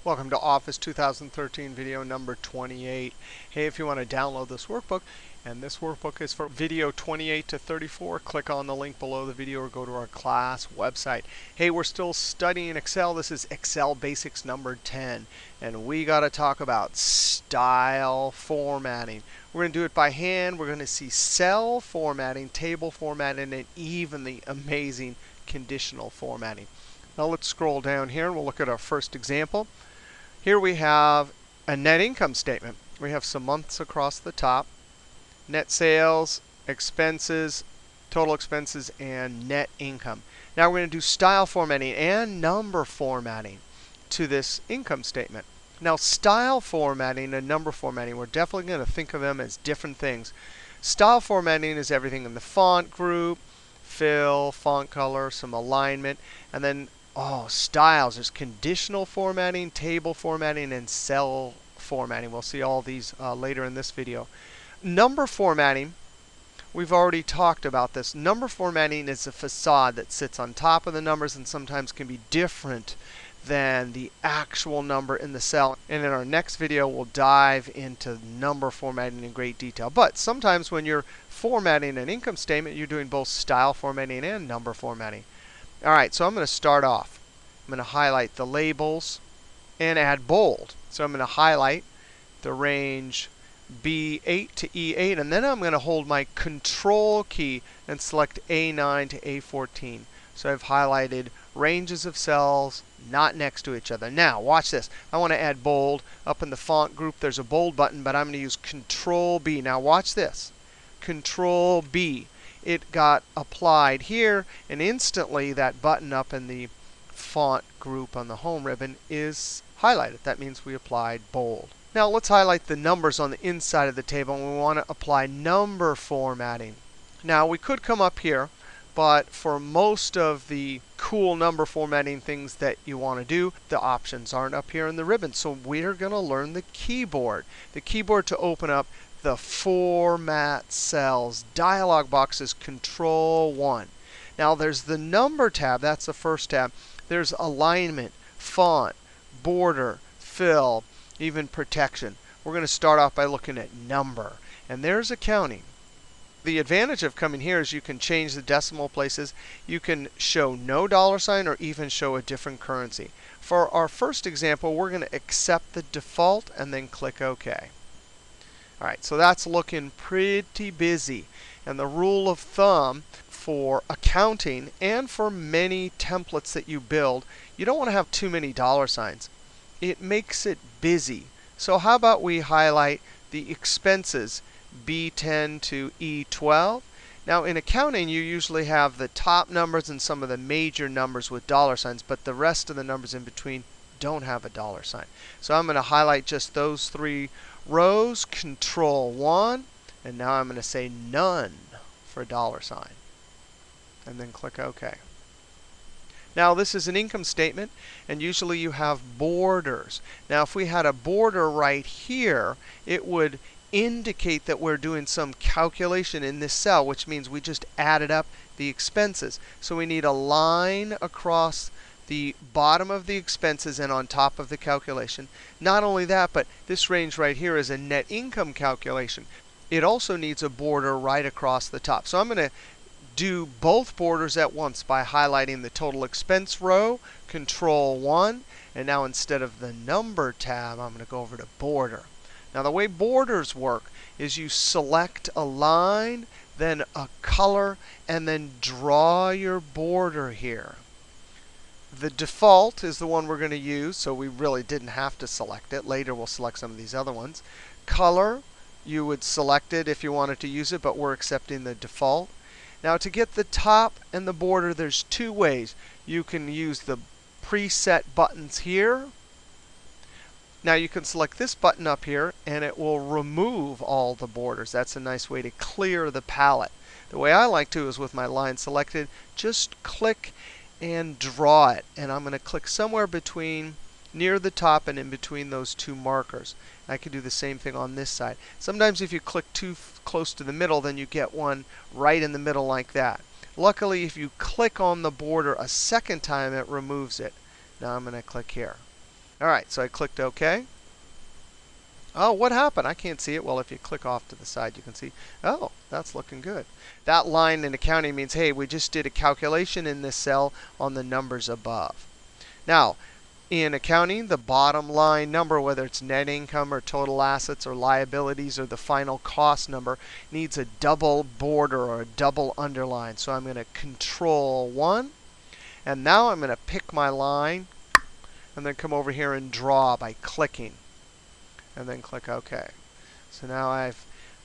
Welcome to Office 2013 video number 28. Hey, if you want to download this workbook, and this workbook is for video 28 to 34, click on the link below the video or go to our class website. Hey, we're still studying Excel. This is Excel Basics number 10, and we got to talk about style formatting. We're going to do it by hand. We're going to see cell formatting, table formatting, and even the amazing conditional formatting. Now let's scroll down here and we'll look at our first example. Here we have a net income statement. We have some months across the top. Net sales, expenses, total expenses, and net income. Now we're going to do style formatting and number formatting to this income statement. Now style formatting and number formatting, we're definitely going to think of them as different things. Style formatting is everything in the font group, fill, font color, some alignment, and then styles. There's conditional formatting, table formatting, and cell formatting. We'll see all these later in this video. Number formatting, we've already talked about this. Number formatting is a facade that sits on top of the numbers and sometimes can be different than the actual number in the cell. And in our next video, we'll dive into number formatting in great detail. But sometimes when you're formatting an income statement, you're doing both style formatting and number formatting. All right, so I'm going to start off. I'm going to highlight the labels and add bold. So I'm going to highlight the range B8 to E8, and then I'm going to hold my Control key and select A9 to A14. So I've highlighted ranges of cells not next to each other. Now, watch this. I want to add bold. Up in the font group, there's a bold button, but I'm going to use Control B. Now, watch this. Control B. It got applied here, and instantly that button up in the font group on the home ribbon is highlighted. That means we applied bold. Now let's highlight the numbers on the inside of the table, and we want to apply number formatting. Now we could come up here, but for most of the cool number formatting things that you want to do, the options aren't up here in the ribbon. So we're going to learn the keyboard. The keyboard to open up the Format Cells dialog box is Control 1. Now there's the Number tab. That's the first tab. There's Alignment, Font, Border, Fill, even Protection. We're going to start off by looking at Number. And there's Accounting. The advantage of coming here is you can change the decimal places. You can show no dollar sign or even show a different currency. For our first example, we're going to accept the default and then click OK. All right, so that's looking pretty busy. And the rule of thumb for accounting and for many templates that you build, you don't want to have too many dollar signs. It makes it busy. So how about we highlight the expenses, B10 to E12. Now in accounting, you usually have the top numbers and some of the major numbers with dollar signs, but the rest of the numbers in between don't have a dollar sign. So I'm going to highlight just those three rows, Control 1, and now I'm going to say none for dollar sign, and then click OK. Now this is an income statement, and usually you have borders. Now if we had a border right here, it would indicate that we're doing some calculation in this cell, which means we just added up the expenses. So we need a line across the bottom of the expenses and on top of the calculation. Not only that, but this range right here is a net income calculation. It also needs a border right across the top. So I'm going to do both borders at once by highlighting the total expense row, Control 1, and now instead of the Number tab, I'm going to go over to Border. Now the way borders work is you select a line, then a color, and then draw your border here. The default is the one we're going to use, so we really didn't have to select it. Later we'll select some of these other ones. Color, you would select it if you wanted to use it, but we're accepting the default. Now to get the top and the border, there's two ways. You can use the preset buttons here. Now you can select this button up here, and it will remove all the borders. That's a nice way to clear the palette. The way I like to is with my line selected, just click and draw it. And I'm going to click somewhere between near the top and in between those two markers. I can do the same thing on this side. Sometimes if you click too close to the middle, then you get one right in the middle like that. Luckily, if you click on the border a second time, it removes it. Now I'm going to click here. All right, so I clicked OK. Oh, what happened? I can't see it. Well, if you click off to the side, you can see, oh, that's looking good. That line in accounting means, hey, we just did a calculation in this cell on the numbers above. Now, in accounting, the bottom line number, whether it's net income or total assets or liabilities or the final cost number, needs a double border or a double underline. So I'm going to Control 1. And now I'm going to pick my line and then come over here and draw by clicking. And then click OK. So now I've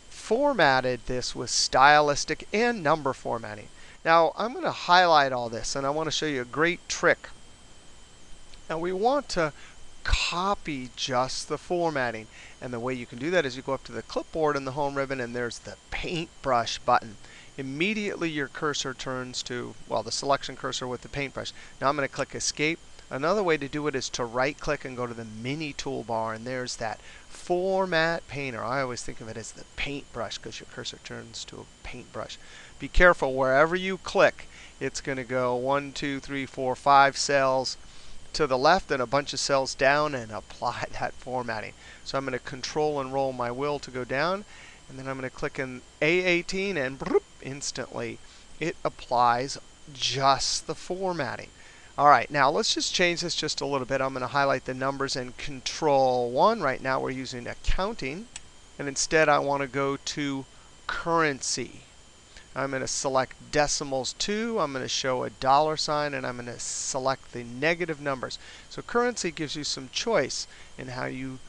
formatted this with stylistic and number formatting. Now I'm going to highlight all this, and I want to show you a great trick. Now we want to copy just the formatting. And the way you can do that is you go up to the clipboard in the home ribbon, and there's the paintbrush button. Immediately your cursor turns to, well, the selection cursor with the paintbrush. Now I'm going to click Escape. Another way to do it is to right-click and go to the mini toolbar, and there's that Format Painter. I always think of it as the paintbrush because your cursor turns to a paintbrush. Be careful, wherever you click, it's going to go 1, 2, 3, 4, 5 cells to the left and a bunch of cells down and apply that formatting. So I'm going to Control and roll my wheel to go down, and then I'm going to click in A18, and instantly it applies just the formatting. All right, now let's just change this just a little bit. I'm going to highlight the numbers and Control 1. Right now we're using accounting. And instead I want to go to currency. I'm going to select decimals 2. I'm going to show a dollar sign, and I'm going to select the negative numbers. So currency gives you some choice in how you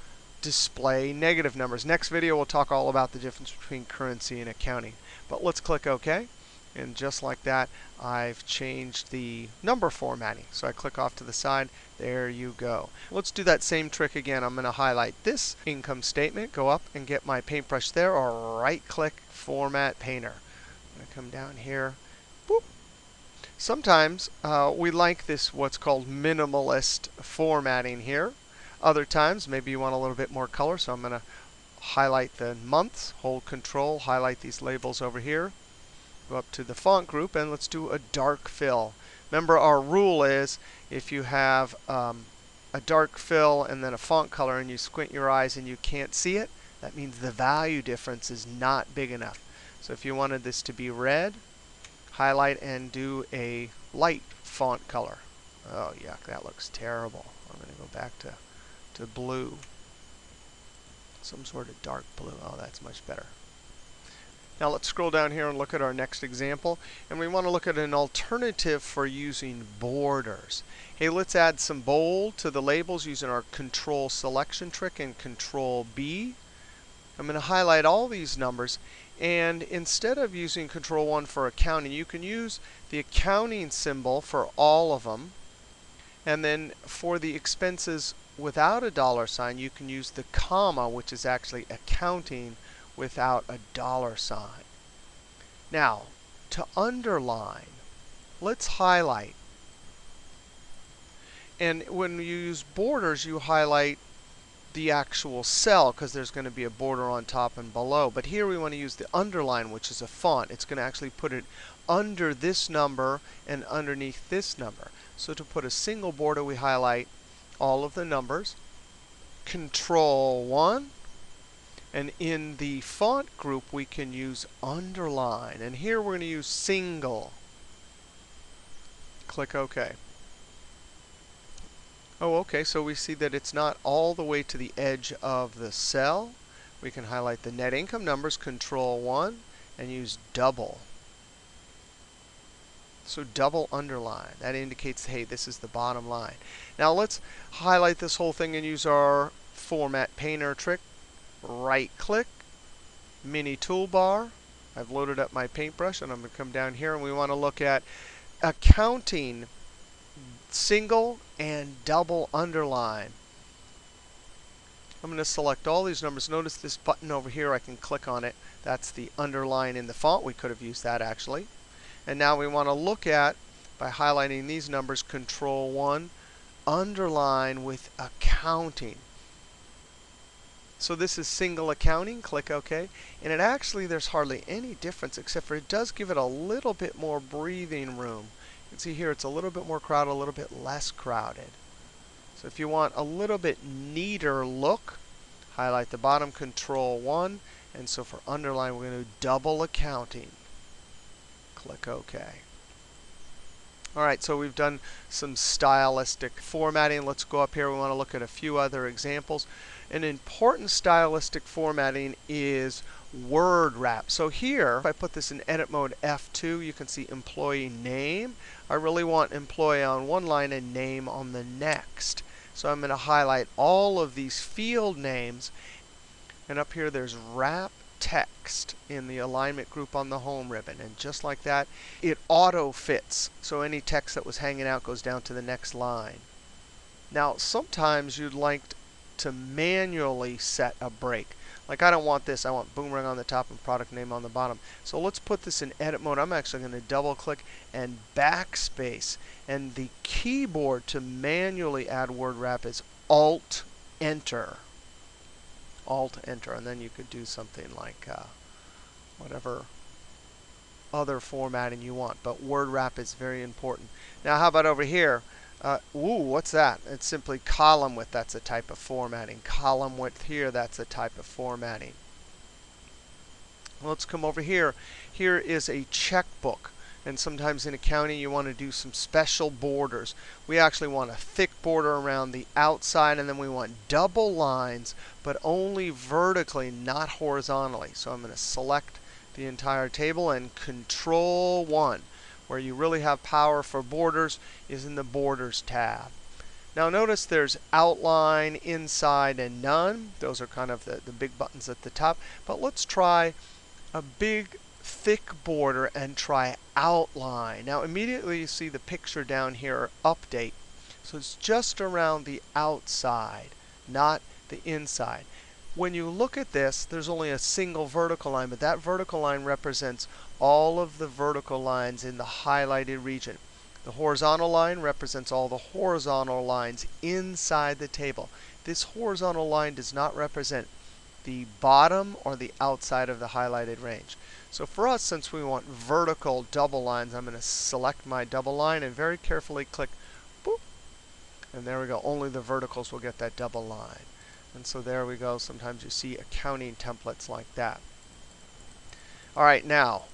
display negative numbers. Next video we'll talk all about the difference between currency and accounting. But let's click OK. And just like that, I've changed the number formatting. So I click off to the side. There you go. Let's do that same trick again. I'm going to highlight this income statement, go up and get my paintbrush there, or right-click Format Painter. I'm going to come down here. Boop. Sometimes we like this what's called minimalist formatting here. Other times, maybe you want a little bit more color. So I'm going to highlight the months, hold Control, highlight these labels over here. Go up to the font group, and let's do a dark fill. Remember, our rule is if you have a dark fill and then a font color and you squint your eyes and you can't see it, that means the value difference is not big enough. So if you wanted this to be red, highlight and do a light font color. Oh, yuck, that looks terrible. I'm going to go back to blue. Some sort of dark blue. Oh, that's much better. Now let's scroll down here and look at our next example. And we want to look at an alternative for using borders. Hey, let's add some bold to the labels using our Control selection trick and Control B. I'm going to highlight all these numbers. And instead of using Control 1 for accounting, you can use the accounting symbol for all of them. And then for the expenses without a dollar sign, you can use the comma, which is actually accounting without a dollar sign. Now, to underline, let's highlight. And when you use borders, you highlight the actual cell because there's going to be a border on top and below. But here we want to use the underline, which is a font. It's going to actually put it under this number and underneath this number. So to put a single border, we highlight all of the numbers, Control 1. And in the font group, we can use underline. And here we're going to use single. Click OK. Oh, OK. So we see that it's not all the way to the edge of the cell. We can highlight the net income numbers, Control 1, and use double. So double underline. That indicates, hey, this is the bottom line. Now let's highlight this whole thing and use our Format Painter trick. Right-click, mini toolbar. I've loaded up my paintbrush, and I'm going to come down here, and we want to look at accounting, single and double underline. I'm going to select all these numbers. Notice this button over here. I can click on it. That's the underline in the font. We could have used that, actually. And now we want to look at, by highlighting these numbers, Control 1, underline with accounting. So this is single accounting. Click OK. And it actually, there's hardly any difference, except for it does give it a little bit more breathing room. You can see here it's a little bit more crowded, a little bit less crowded. So if you want a little bit neater look, highlight the bottom, Control 1. And so for underline, we're going to do double accounting. Click OK. All right, so we've done some stylistic formatting. Let's go up here. We want to look at a few other examples. An important stylistic formatting is word wrap. So here, if I put this in edit mode F2, you can see employee name. I really want employee on one line and name on the next. So I'm going to highlight all of these field names. And up here, there's wrap text in the alignment group on the home ribbon. And just like that, it auto fits. So any text that was hanging out goes down to the next line. Now, sometimes you'd like to manually set a break. Like I don't want this. I want boomerang on the top and product name on the bottom. So let's put this in edit mode. I'm actually going to double click and backspace. And the keyboard to manually add word wrap is Alt Enter. Alt Enter, and then you could do something like whatever other formatting you want. But word wrap is very important. Now, how about over here? What's that? It's simply column width. That's a type of formatting. Column width here, that's a type of formatting. Let's come over here. Here is a checkbook. And sometimes in accounting, you want to do some special borders. We actually want a thick border around the outside, and then we want double lines, but only vertically, not horizontally. So I'm going to select the entire table and Control 1. Where you really have power for borders is in the Borders tab. Now notice there's Outline, Inside, and None. Those are kind of the big buttons at the top. But let's try a big thick border and try Outline. Now immediately you see the picture down here, Update. So it's just around the outside, not the inside. When you look at this, there's only a single vertical line, but that vertical line represents all of the vertical lines in the highlighted region. The horizontal line represents all the horizontal lines inside the table. This horizontal line does not represent the bottom or the outside of the highlighted range. So for us, since we want vertical double lines, I'm going to select my double line and very carefully click boop. And there we go. Only the verticals will get that double line. And so there we go. Sometimes you see accounting templates like that. All right, now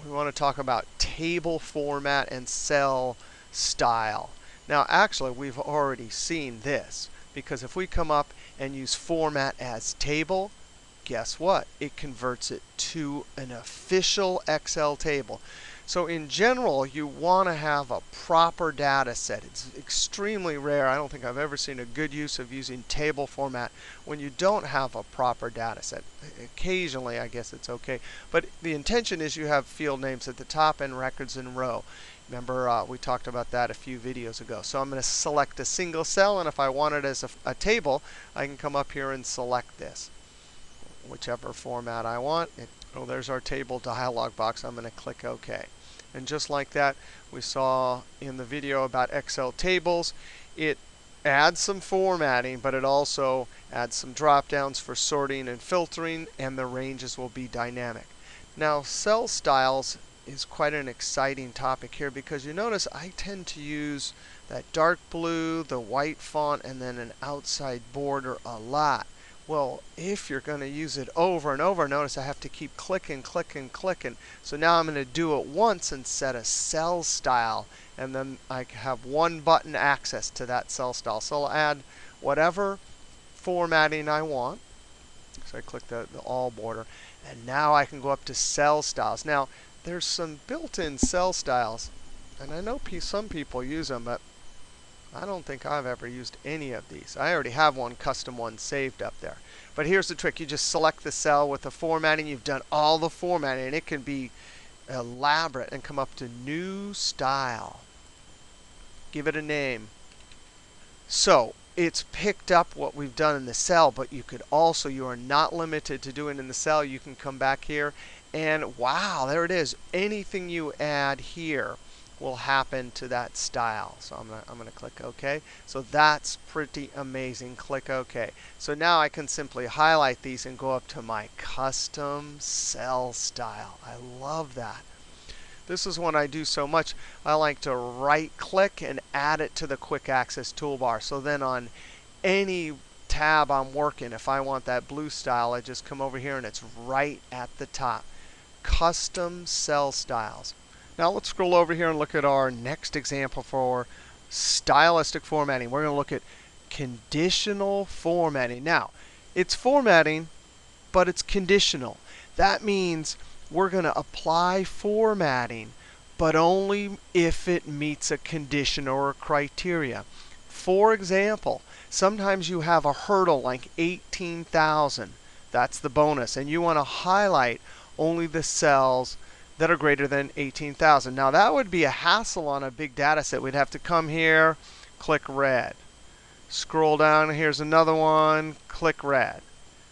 we want to talk about table format and cell style. Now actually, we've already seen this. Because if we come up and use format as table, guess what? It converts it to an official Excel table. So in general, you want to have a proper data set. It's extremely rare. I don't think I've ever seen a good use of using table format when you don't have a proper data set. Occasionally, I guess it's OK. But the intention is you have field names at the top and records in row. Remember, we talked about that a few videos ago. So I'm going to select a single cell. And if I want it as a table, I can come up here and select this, whichever format I want. Oh, there's our table dialog box. I'm going to click OK. And just like that, we saw in the video about Excel tables, it adds some formatting, but it also adds some drop downs for sorting and filtering, and the ranges will be dynamic. Now, cell styles is quite an exciting topic here because you notice I tend to use that dark blue, the white font, and then an outside border a lot. Well, if you're going to use it over and over, notice I have to keep clicking, clicking, clicking. So now I'm going to do it once and set a cell style. And then I have one button access to that cell style. So I'll add whatever formatting I want. So I click the all border. And now I can go up to cell styles. Now, there's some built-in cell styles. And I know some people use them, but I don't think I've ever used any of these. I already have one custom one saved up there. But here's the trick. You just select the cell with the formatting. You've done all the formatting. And it can be elaborate and come up to New Style. Give it a name. So it's picked up what we've done in the cell. But you could also, you are not limited to doing in the cell. You can come back here. And wow, there it is. Anything you add here will happen to that style. So I'm going to click OK. So that's pretty amazing. Click OK. So now I can simply highlight these and go up to my custom cell style. I love that. This is one I do so much. I like to right-click and add it to the quick access toolbar. So then on any tab I'm working, if I want that blue style, I just come over here and it's right at the top. Custom cell styles. Now let's scroll over here and look at our next example for stylistic formatting. We're going to look at conditional formatting. Now, it's formatting, but it's conditional. That means we're going to apply formatting, but only if it meets a condition or a criteria. For example, sometimes you have a hurdle like 18,000. That's the bonus. And you want to highlight only the cells that are greater than 18,000. Now, that would be a hassle on a big data set. We'd have to come here, click red. Scroll down. Here's another one. Click red.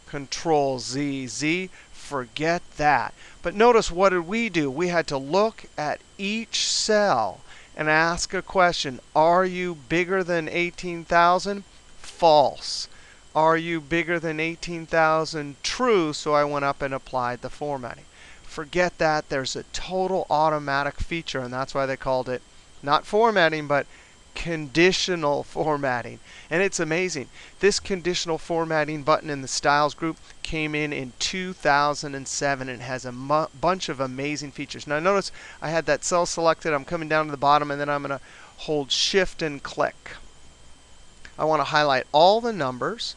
Control Z, Z. Forget that. But notice, what did we do? We had to look at each cell and ask a question. Are you bigger than 18,000? False. Are you bigger than 18,000? True. So I went up and applied the formatting. Forget that. There's a total automatic feature, and that's why they called it not formatting, but conditional formatting. And it's amazing. This conditional formatting button in the Styles group came in 2007 and has a bunch of amazing features. Now notice I had that cell selected. I'm coming down to the bottom, and then I'm going to hold Shift and click. I want to highlight all the numbers.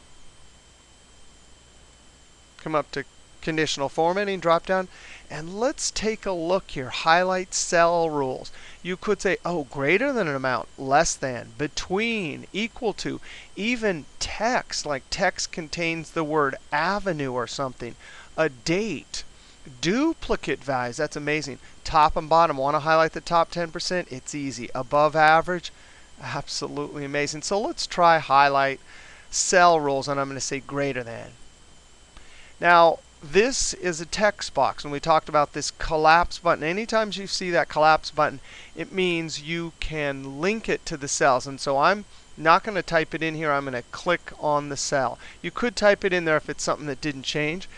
Come up to conditional formatting, drop down, and let's take a look here. Highlight cell rules. You could say, oh, greater than an amount, less than, between, equal to, even text, like text contains the word avenue or something, a date, duplicate values. That's amazing. Top and bottom. Want to highlight the top 10%? It's easy. Above average, absolutely amazing. So let's try highlight cell rules, and I'm going to say greater than. Now, this is a text box, and we talked about this collapse button. Anytime you see that collapse button, it means you can link it to the cells. And so I'm not going to type it in here. I'm going to click on the cell. You could type it in there if it's something that didn't change.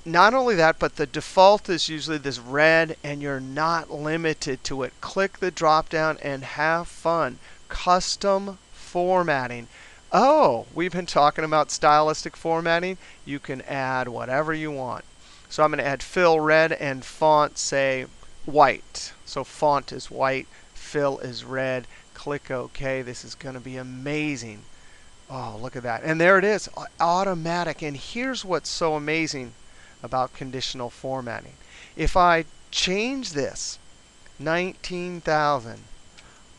Not only that, but the default is usually this red, and you're not limited to it. Click the drop down and have fun. Custom formatting. Oh, we've been talking about stylistic formatting. You can add whatever you want. So I'm going to add fill red and font, say, white. So font is white, fill is red. Click OK. This is going to be amazing. Oh, look at that. And there it is, automatic. And here's what's so amazing about conditional formatting. If I change this, 19,000,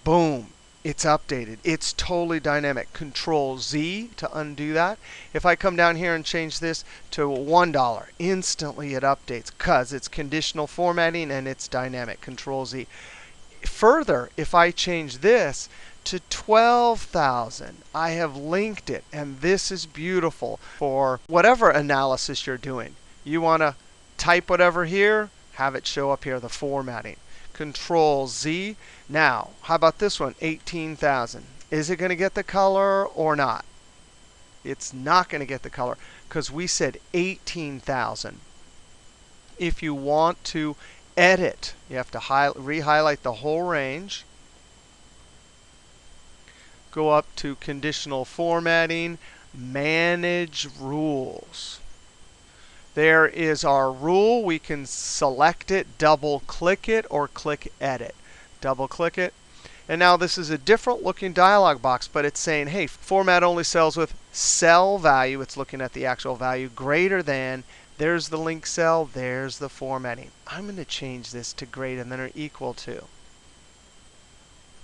boom. It's updated. It's totally dynamic. Control Z to undo that. If I come down here and change this to $1, instantly it updates because it's conditional formatting and it's dynamic. Control Z. Further, if I change this to 12,000, I have linked it. And this is beautiful for whatever analysis you're doing. You want to type whatever here, have it show up here, the formatting. Control Z. Now, how about this one? 18,000. Is it going to get the color or not? It's not going to get the color because we said 18,000. If you want to edit, you have to re-highlight the whole range. Go up to conditional formatting, manage rules. There is our rule. We can select it, double click it, or click edit. Double click it. And now this is a different looking dialog box, but it's saying, hey, format only cells with cell value. It's looking at the actual value greater than. There's the link cell. There's the formatting. I'm going to change this to greater than or equal to.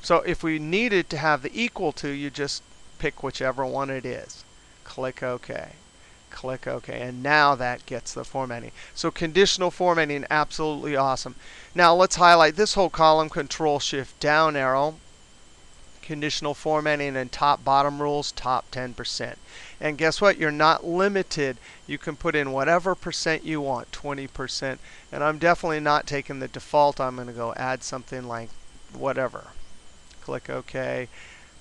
So if we needed to have the equal to, you just pick whichever one it is. Click OK. Click OK. And now that gets the formatting. So conditional formatting, absolutely awesome. Now let's highlight this whole column. Control Shift down arrow. Conditional formatting and top bottom rules, top 10%. And guess what? You're not limited. You can put in whatever percent you want, 20%. And I'm definitely not taking the default. I'm going to go add something like whatever. Click OK.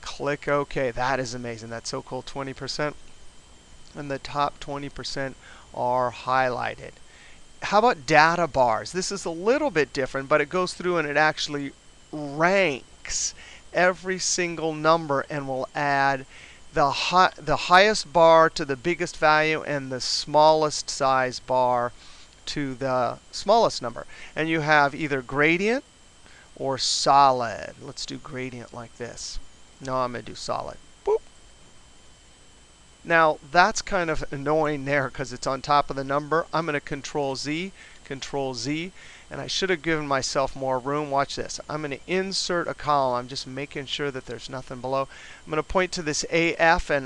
Click OK. That is amazing. That's so cool. 20%. And the top 20% are highlighted. how about data bars? This is a little bit different, but it goes through and it actually ranks every single number and will add the highest bar to the biggest value and the smallest size bar to the smallest number. And you have either gradient or solid. Let's do gradient like this. No, I'm going to do solid. Boop. Now, that's kind of annoying there because it's on top of the number. I'm going to Control Z, and I should have given myself more room. Watch this. I'm going to insert a column. I'm just making sure that there's nothing below. I'm going to point to this AF and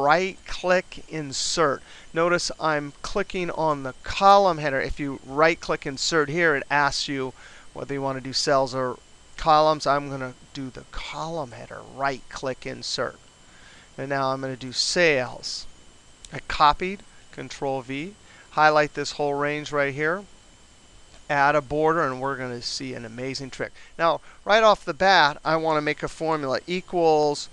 right-click Insert. Notice I'm clicking on the column header. If you right-click Insert here, it asks you whether you want to do cells or columns. I'm going to do the column header. Right-click Insert. And now I'm going to do sales. I copied, Control V, highlight this whole range right here, add a border, and we're going to see an amazing trick. Now, right off the bat, I want to make a formula equals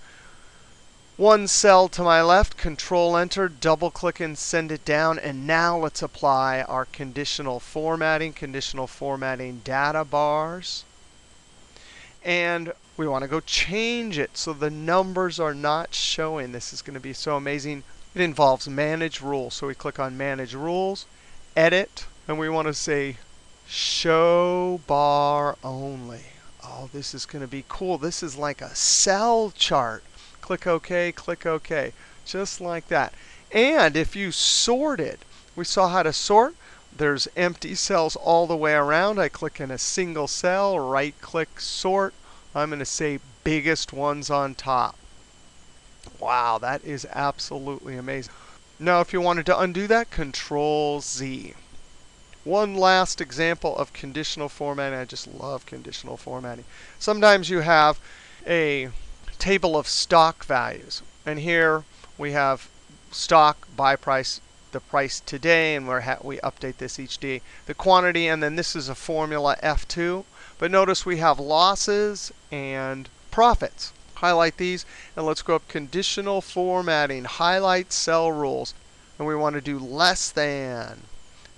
one cell to my left, Control Enter, double click and send it down. And now let's apply our conditional formatting data bars. And we want to go change it so the numbers are not showing. This is going to be so amazing. It involves Manage Rules. So we click on Manage Rules, Edit, and we want to say Show Bar Only. Oh, this is going to be cool. This is like a cell chart. Click OK, click OK. Just like that. And if you sorted, we saw how to sort. There's empty cells all the way around. I click in a single cell, right-click, sort. I'm going to say biggest ones on top. Wow, that is absolutely amazing. Now, if you wanted to undo that, Control Z. One last example of conditional formatting. I just love conditional formatting. Sometimes you have a table of stock values. And here we have stock, buy price, the price today, and we update this each day. The quantity, and then this is a formula F2. But notice we have losses and profits. Highlight these, and let's go up Conditional Formatting, Highlight Cell Rules. And we want to do less than.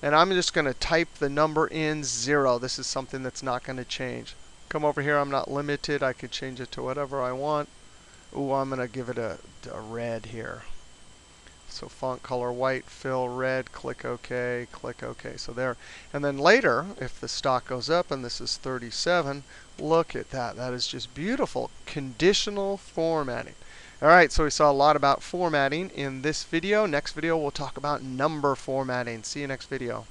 And I'm just going to type the number in 0. This is something that's not going to change. Come over here. I'm not limited. I could change it to whatever I want. Ooh, I'm going to give it a red here. So font color white, fill red, click OK, click OK. So there. And then later, if the stock goes up, and this is 37, look at that. That is just beautiful. Conditional formatting. All right, so we saw a lot about formatting in this video. Next video, we'll talk about number formatting. See you next video.